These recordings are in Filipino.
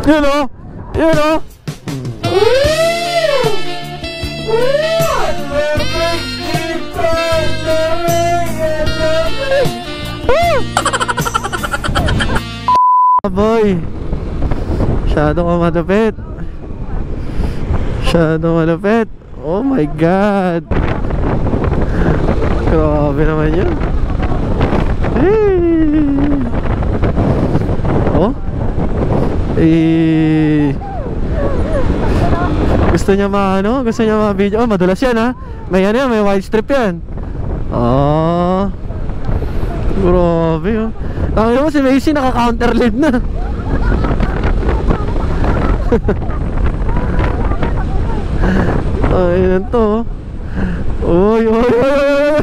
Yun o. Yun o. Boy, masyadong malupit. Masyadong malupit. Oh my God. Grabe naman yun. Hey. Oh. Gusto niya ma-ano? Gusto niya ma-video? Oh, madulas yan ha. May ano yan, may wide strip yan. Oh. Grabe oh. Tangina mo si Macy naka-counter lead na. Ay, yan to. Oy, oy, oy.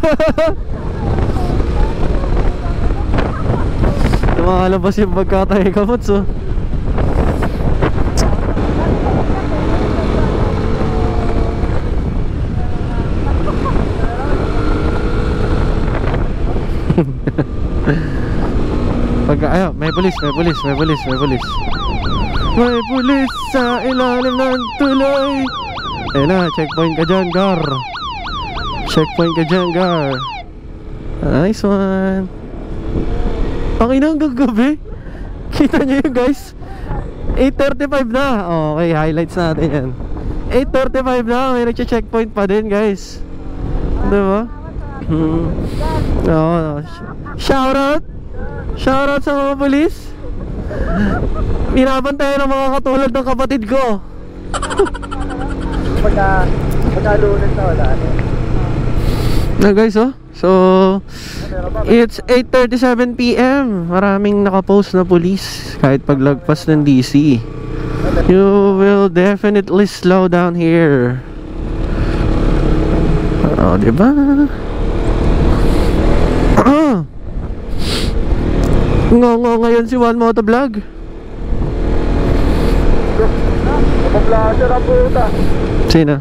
Lumalabas yung pagkatay kamots oh. Ayaw, may pulis, may pulis, may pulis, may pulis. May pulis sa ilalim ng tulay. Ayun na, checkpoint ka dyan, Gar. Checkpoint ka dyan, Gar. Nice one. Ang ina hanggang gabi. Kita nyo yun guys, 8:35 na. Okay, highlights natin yan. 8:35 na, may nagche-checkpoint pa din guys. Diba? Shoutout. Shoutout sa mga polis. Binabantayan ng mga katulad ng kapatid ko. Pagkalunan na wala na guys oh. So it's 8:37 PM. Maraming nakapost na polis kahit paglagpas ng DC. You will definitely slow down here. Oh, diba? Ngongo ngayon si One Motovlog. Motovlogger ang puta. Sino?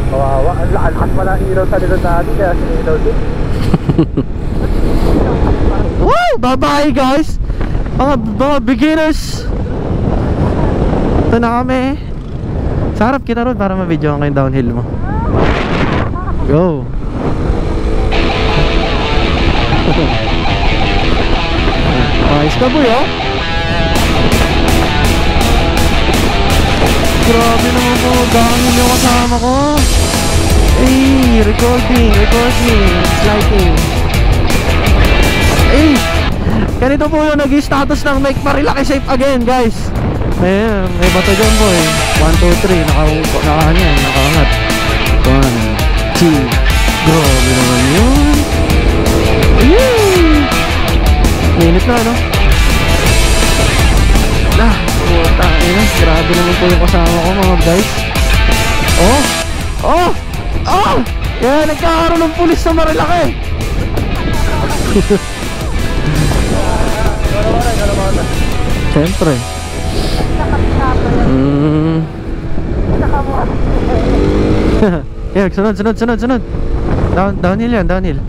Kawawa, ang lakas pa ng ilaw sa nila natin kaya sinilaw din. Wow! Bye-bye guys! Mga beginners! Ito na kami. Sarap kita ron para ma-video ang kayong downhill mo. Go! Ayos ka boy oh. Grabe naman po, dami yung kasama ko. Hey, recording, sliding. Hey, ganito po yung nag-status ng Make Marilaki Safe Again guys. Ayan, may bato dyan boy. 1, 2, 3, nakaangat 1, 2. Grabe naman yun. Minute na no? Puta ina, grabe naman po yung kasama ko mga guys. Yan, nagkakaroon ng pulis sa Marilaki. Siyempre. Yeah, sunod. Downhill yan, downhill.